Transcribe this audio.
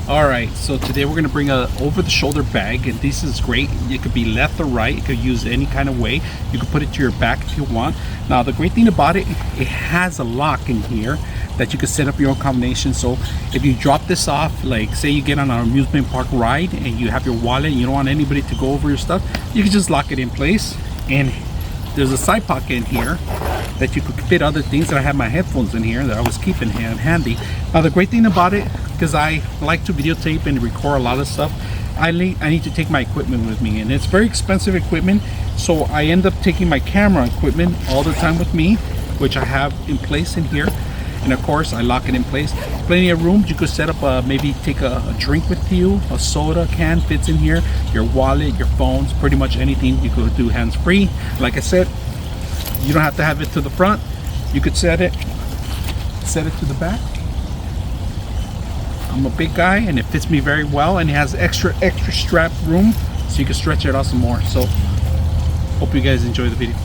Alright, so today we're going to bring a over-the-shoulder bag, and this is great. It could be left or right. You could use any kind of way. You could put it to your back if you want. Now the great thing about it, it has a lock in here that you could set up your own combination. So if you drop this off, like say you get on an amusement park ride and you have your wallet and you don't want anybody to go over your stuff, you can just lock it in place. And there's a side pocket in here that you could fit other things. That I have my headphones in here that I was keeping handy. Now the great thing about it, because I like to videotape and record a lot of stuff, I need to take my equipment with me, and it's very expensive equipment, so I end up taking my camera equipment all the time with me, which I have in place in here. And of course I lock it in place. Plenty of room. You could set up maybe take a drink with you. A soda can fits in here, your wallet, your phones, pretty much anything. You could do hands free. Like I said, you don't have to have it to the front. You could set it to the back. I'm a big guy and it fits me very well, and it has extra strap room so you can stretch it out some more. So hope you guys enjoy the video.